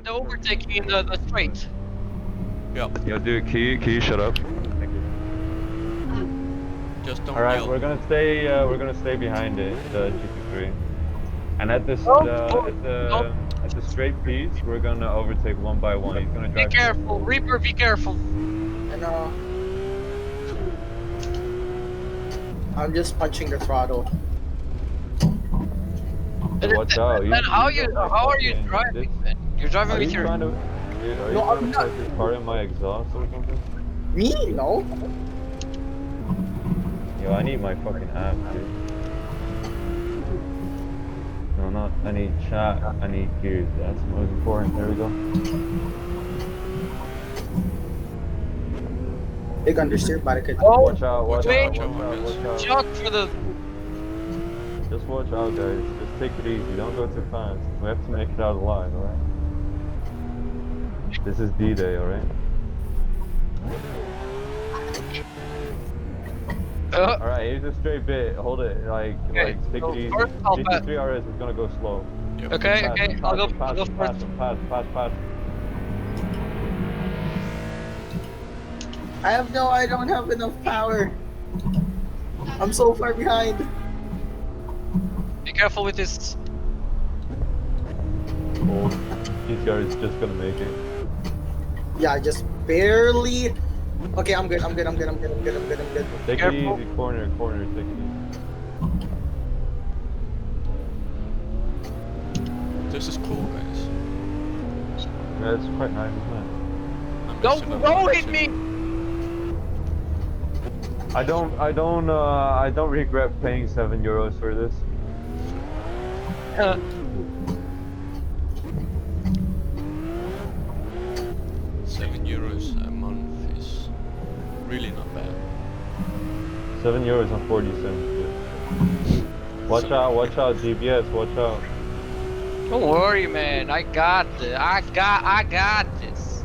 the overtaking in the straight. Yeah. Yo, dude, can you shut up? Thank you. Just don't All right, yell. we're gonna stay behind it, the GT3, and at this at the straight piece, we're gonna overtake one by one. He's gonna Be drive. careful, Reaper, be careful. I know. I'm just punching the throttle. Watch out! And how are you fucking- driving? Man? You're driving Are with you your. trying to? Dude, are you No, trying I'm to not. put this part in my exhaust or something? Me? No. Yo, I need my fucking app, dude. No, not. I need chat. I need gears. That's the most important. There we go. Big understeer, but I could. Oh, Watch out! Watch wait. out! Watch out! Watch out! Chuck for the. Just watch out, guys. Just take it easy. Don't go too fast. We have to make it out alive, alright? This is D-Day, alright? Alright, here's a straight bit. Hold it, Okay, take so it easy. first I'll pass. GT3 RS is gonna go slow. Yep. Okay, Pass okay, him, I'll pass go him, pass him, first. pass. I don't have enough power. I'm so far behind. Be careful with this. Oh, these guys just gonna make it. Yeah, I just barely. Okay, I'm good. Take Careful. it easy, corner, take it easy. This is cool, guys. Yeah, it's quite nice, isn't it? I'm Don't missing go out. hit me! I don't regret paying €7 for this. Uh, 7 euros a month is really not bad. €7 and 40 cents. Watch out, DBS, watch out. don't worry, man. I got this. I got this.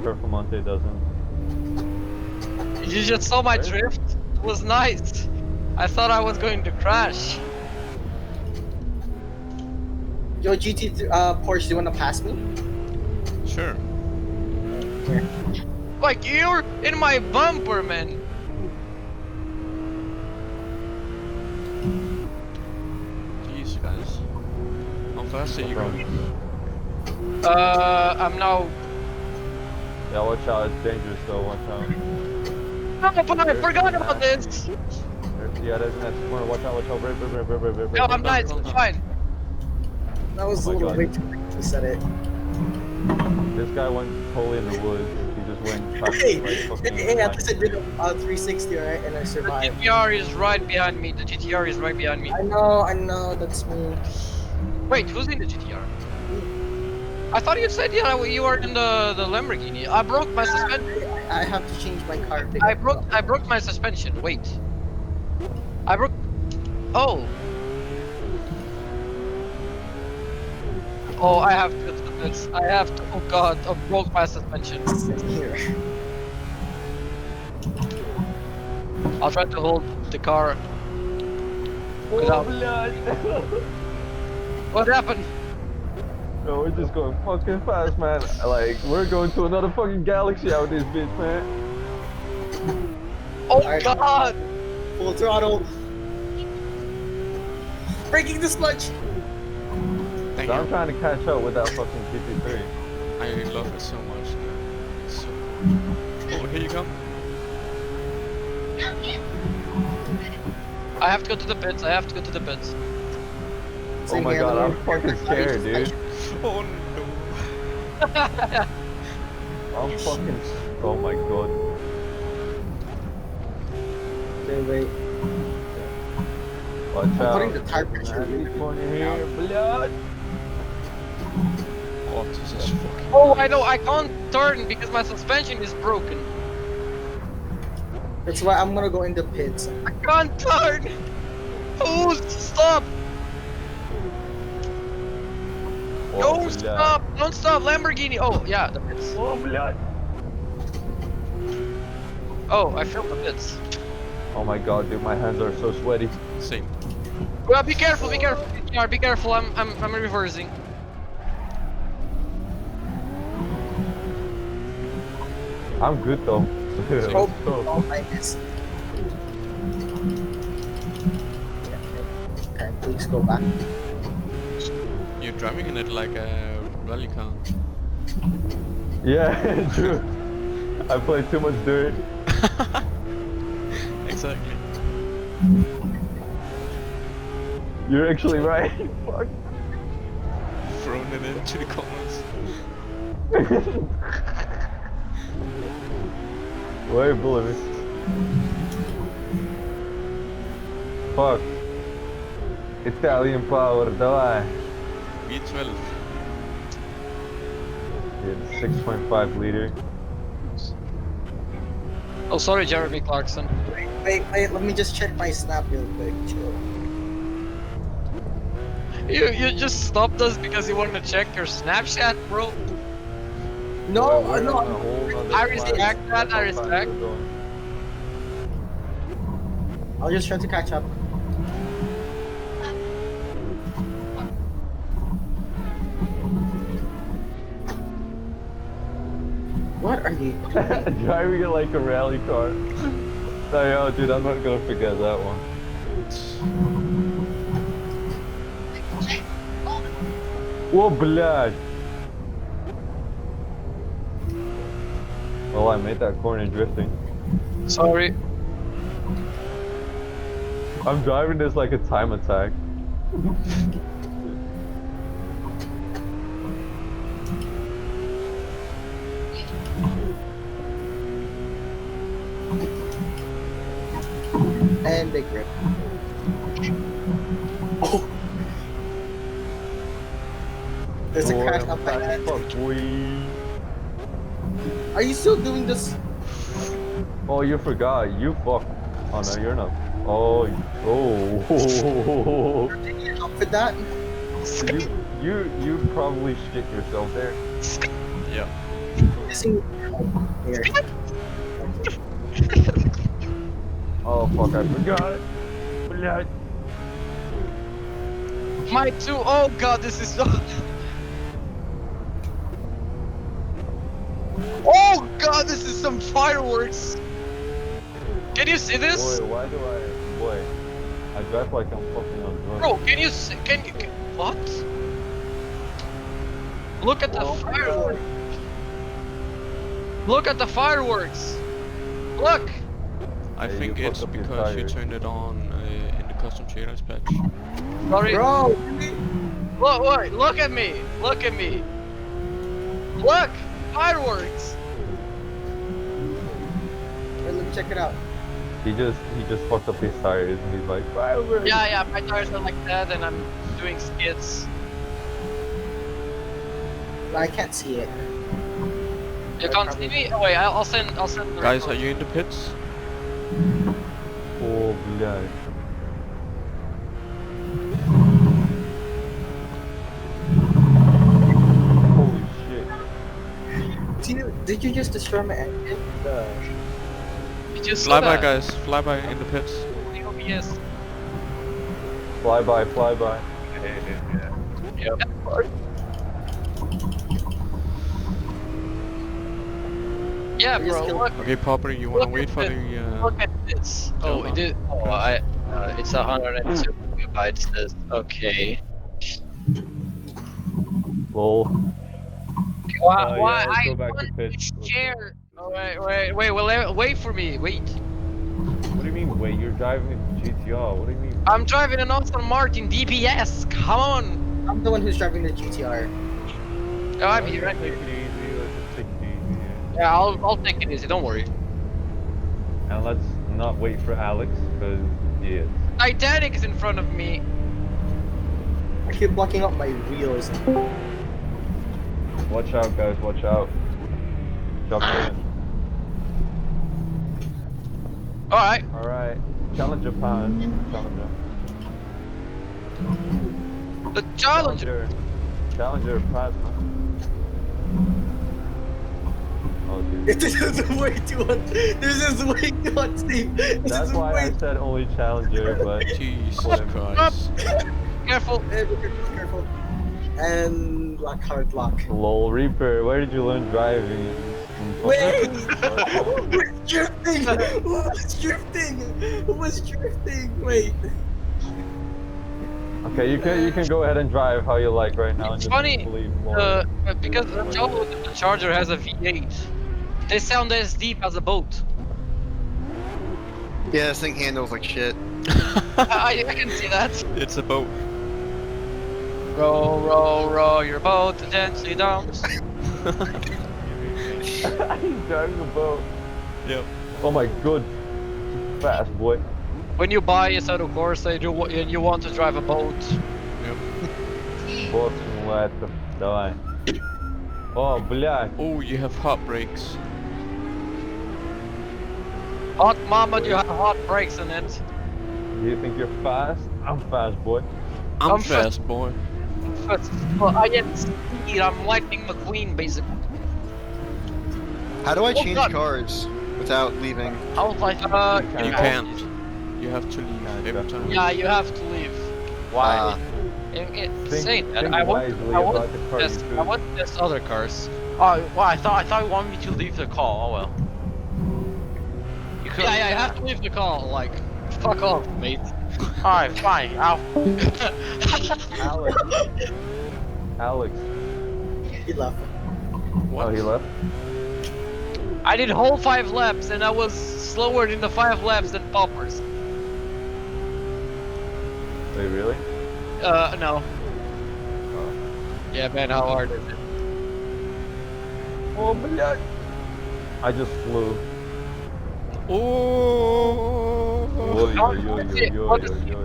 Performante doesn't. You just saw my Right. drift. It was nice. I thought I was going to crash. Yo, GT3, Porsche, do you wanna pass me? Sure. Like you're in my bumper, man. Jeez, guys. How fast are you going? I'm now. Yeah, watch out, it's dangerous though, watch out. No, but I forgot about this. Yeah, that's corner, watch out, right. No, I'm nice. I'm fine. That was Oh a my little God. way too quick to set it. This guy went totally in the woods. He just went past Hey, like fucking hey, at least I did a 360, right? And I The survived. GTR is right behind me. The GTR is right behind me. I know, that's me. Wait, who's in the GTR? I thought you said you were in the Lamborghini. I broke my suspension. I have to change my car. I broke my suspension. Wait. I broke. Oh. Oh, I have to go to the pits. I have to. Oh God, I broke my suspension. Sit here. I'll try to hold the car without. What happened? No, we're just going fucking fast, man. Like, we're going to another fucking galaxy out this bitch, man. Oh Alright. God! Full throttle. Breaking this much. Thank So I'm you. trying to catch up with that fucking GT3. I love it so much. It's so cool. Oh, here you come. I have to go to the pits. I have to go to the pits. Oh Same my here, god, I'm I'm fucking scared, dude. Oh no. I'm fucking. Oh my god. Wait. Watch I'm out. putting the tire pressure. California here, blood. Oh, this is fucking. Oh, I know. I can't turn because my suspension is broken. That's why I'm gonna go in the pits. I can't turn. Oh, stop! Oh, Don't blood. stop! Don't stop, Lamborghini! Oh, yeah, the pits. Oh, blood. Oh, I filled the pits. Oh my god, dude, my hands are so sweaty. Same. Well, be careful, be careful, be careful. I'm reversing. I'm good though. Oh, oh, I missed. Okay, please go back. You're driving in it like a rally car. Yeah, true. I play too much dirt. Exactly. You're actually right. Fuck. Thrown it into the corners. Wait, bullet me. Fuck. Italian power, давай. V12. Yeah, 6.5 liter. Oh, sorry, Jeremy Clarkson. Wait, let me just check my snap real quick. Chill. You just stopped us because you wanted to check your Snapchat, bro. No, We're no. on a whole nother I respect class. that, I That's how fast respect. we're going. I'll just try to catch up. What are you doing? Driving it like a rally car. No, yo, dude, I'm not gonna forget that one. Whoa, блядь. Well, I made that corner drifting. Sorry. I'm driving this like a time attack. And big grip. Oh! There's a Boy, crash I'm up fast ahead. as fuck, boy. Are you still doing this? Oh, you forgot. You fuck. Oh no, you're not. Oh, oh. You're taking it up for that? You probably shit yourself there. Yeah. Missing here. Oh fuck, I forgot it. Блядь. My two. Oh god, this is so. Oh god, this is some fireworks. Can you see this? Boy, why do boy, I drive like I'm fucking on drugs. Bro, can you see? What? Look at the Oh my fireworks. Look at the fireworks. Look. I Hey, think you it's fucked up your because you tires. turned it on in the custom shaders patch. Sorry. Bro! Look at me. Look at me. Look, fireworks. Wait, let me check it out. He just fucked up his tires and he's like, fireworks. Yeah, my tires are like that, and I'm doing skits. I can't see it. You can't see me? Oh wait, I'll send. The Guys, record. are you in the pits? Oh, блядь. Holy shit. Did you just destroy my engine? You just saw Flyby, that. guys. Flyby in the pits. OBS. Fly by. Yep. Yeah, bro. Look, Okay, Popper, you wanna Look wait at for it. the look at this. Oh, Delta. it did. Oh, it's 102 gigabytes. This. Okay. Lol. Why? Yeah, Why? let's I go back to want pitch. to share. Oh, wait. Well, wait for me. Wait. What do you mean, wait? You're driving a GTR. What do you mean? I'm driving an Aston Martin DBS. Come on. I'm the one who's driving the GTR. Oh, I'm here. Let's take it easy. Let's just take it easy. Yeah, I'll take it easy. Don't worry. And let's not wait for Alex, because he is. Titanic is in front of me. I keep blocking up my wheels. Watch out, guys. Watch out. Jump in. All right. Alright. Challenger pass. Challenger. The Challenger. Challenger pass, man. Oh, dude. This is way too unsafe. That's why I said only Challenger, but Jesus whatever. Christ. Careful. Careful. And lock, hard lock. Lol, Reaper, where did you learn driving? Wait! Who was drifting? Who was drifting? Who was drifting? Wait. Okay, you can go ahead and drive how you like right now. It's and just funny, believe Lord. because the Charger has a V8. They sound as deep as a boat. Yeah, this thing handles like shit. I can see that. It's a boat. Row, row, row your boat gently down. He's driving a boat. Yep. Oh my god. Fast boy. When you buy a Assetto Corsa, you want to drive a boat. Yep. Боксом лайков. Давай. О, блядь. Oh, you have hot brakes. Hot mama, you have hot brakes in it. Do you think you're fast? I'm fast, boy. I'm fast, boy. Well, I am speed. I'm Lightning McQueen, basically. How do I Oh, change God. cars without leaving? I was like, You can't. You have to leave every time. yeah, you have to leave. Why? Saying that, I want about the car you this. choose. I want this other cars. Oh, well, I thought you wanted me to leave the call. Oh well. You could. Yeah, you have to leave the call. Like, fuck off, mate. Alright, fine. I'll. Alex. Alex. He left. Oh, he left? I did whole 5 laps, and I was slower in the 5 laps than Poppers. Wait, really? No. Yeah, man, how hard is it? Oh, блядь. I just flew. Oh. Oi, oi, oi, oi, oi, oi,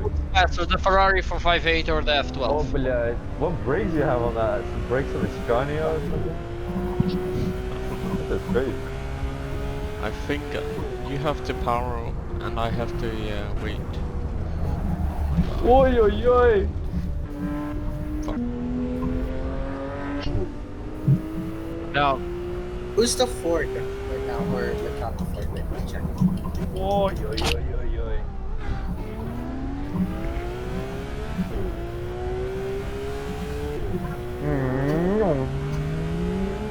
oi. Faster, the Ferrari 458 or the F12? Oh, блядь. What brakes you have on that? Some brakes on the Scania or something? That's crazy. I think you have to power and I have to wait. Oi, oi, oi. No. Who's the Ford right now? Or the not the Ford? Wait, let me check. Oi, oi, oi, oi, oi.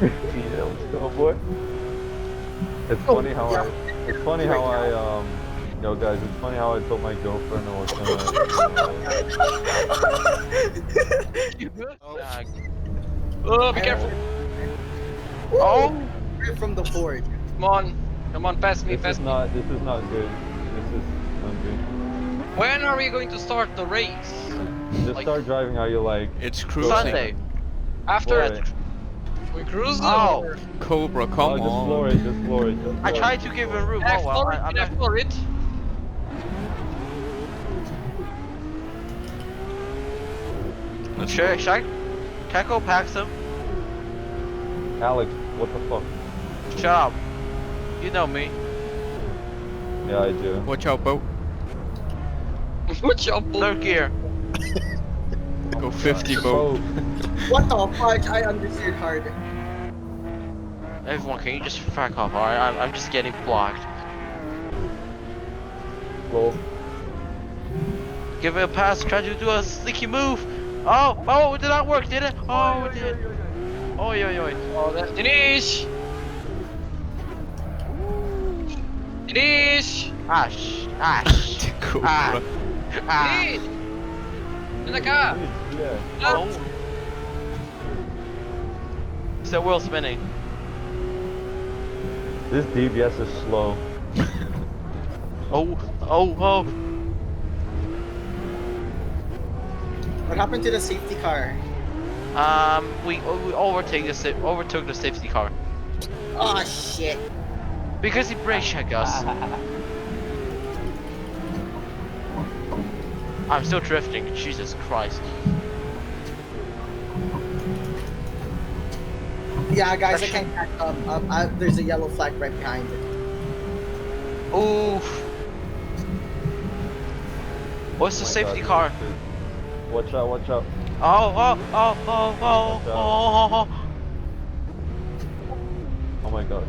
Yeah, let's go, boy. It's funny how yo guys, it's funny how I told my girlfriend I was gonna. Oh, be careful. Oh! Right from the Ford. Come on, pass me, This is not good. This is not good. When are we going to start the race? Just Like- start driving how you like. It's cruising. Sunday. After Slow it. we cruise. Oh. Or... Cobra, Oh, come just on. slow it, just slow it, just slow I it. tried to give him room. Can I Oh well, floor it? I'm Can I not. floor it? Should I go past him? Alex, what the fuck? Shut up. You know me. Yeah, I do. Watch out, boat. What's your bull? Third gear. Go 50, boat. Oh, What the fuck? I understeered hard. Everyone, can you just fuck off, alright? I'm just getting blocked. well, Give me a pass, try to do a sneaky move. Oh, it did not work, did it? Oh, it did. Oh, yo. Oh, that Dinesh! Dinesh! Ash. Cobra. Dinesh! In the car! yeah. No! Is the wheel spinning? This DBS is slow. Oh. What happened to the safety car? We overtook the safety car. Oh shit. Because he brake checked us. I'm still drifting, Jesus Christ. Yeah, guys, I can't catch up. There's a yellow flag right behind it. Oof. What's the Oh my safety God, car? dude. Watch out, watch out. Oh. Oh my god.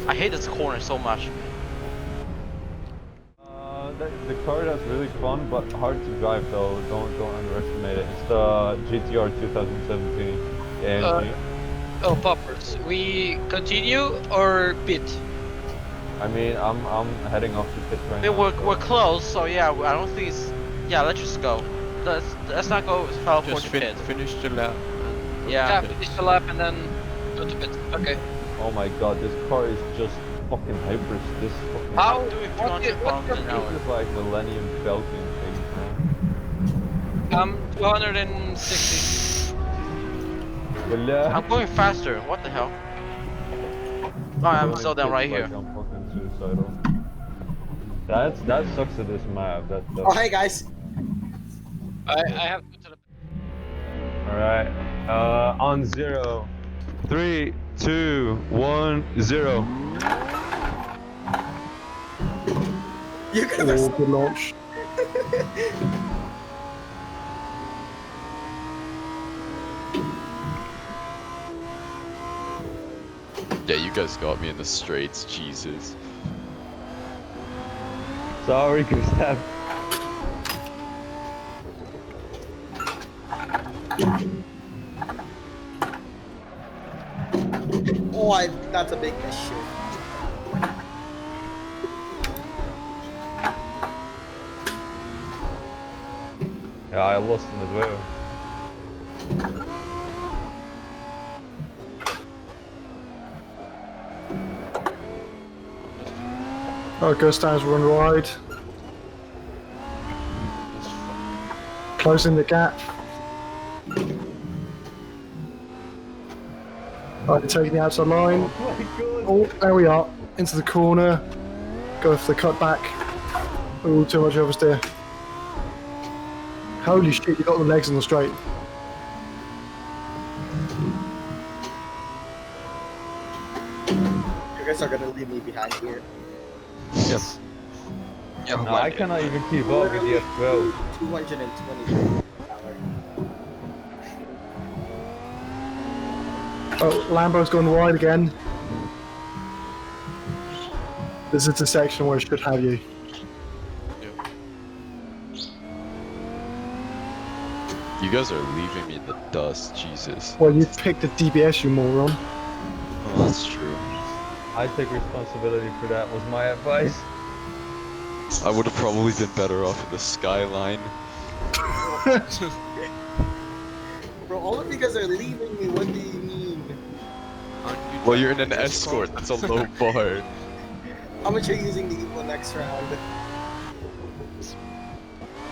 I hate this corner so much. the car that's really fun but hard to drive though. Don't underestimate it. It's the GTR 2017 AMG. Oh, poppers. We continue or pit? I mean, I'm heading off to pit right I mean, now. we're close, so yeah, I don't think it's. Yeah, let's just go. Let's not go far for Just the pit. finish the lap. Yeah. Finish the lap and then go to pit. Okay. Oh my god, this car is just fucking hyper. This fucking. How? Doing What's 200 miles an hour. This is like Millennium Falcon thing, man. 260. Well, yeah. I'm going faster. What the hell? Oh, I'm still down right here. I'm fucking suicidal. That sucks at this map. That's Oh, hey guys. I have to the. Alright. On 0. 3, 2, 1, 0. You guys are so Good launch. Yeah, you guys got me in the straights, Jesus. Sorry, Gustav. Oh, that's a big issue. Yeah, I lost him as well. Oh, Gustav's run wide. Closing the gap. Right, taking the outside line. Oh, there we are. Into the corner. Go for the cutback. Oh, too much oversteer. Holy shit, you got the legs on the straight. You guys are gonna leave me behind here. Yes. Yeah, No, I cannot even keep up with the F12. 220 power. Oh, Lambo's gone wide again. This is the section where it should have you. You guys are leaving me in the dust, Jesus. Well, you picked the DBS, you moron. Oh, that's true. I take responsibility for that, was my advice. I would have probably been better off in the skyline. Bro, all of you guys are leaving me. What do you mean? Well, you're in an Escort, that's a low bar. How much are you using the Evo next round?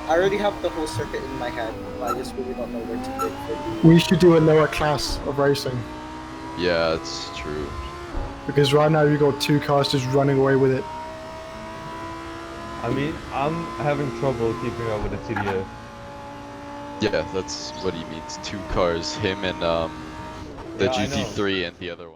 I already have the whole circuit in my head, but I just really don't know where to pick for We should do a lower class of racing. Yeah, that's true. Because right now you've got two cars just running away with it. I mean, I'm having trouble keeping up with the TDF. Yeah, that's what he means. Two cars, him and the Yeah, I know. GT3 and the other one.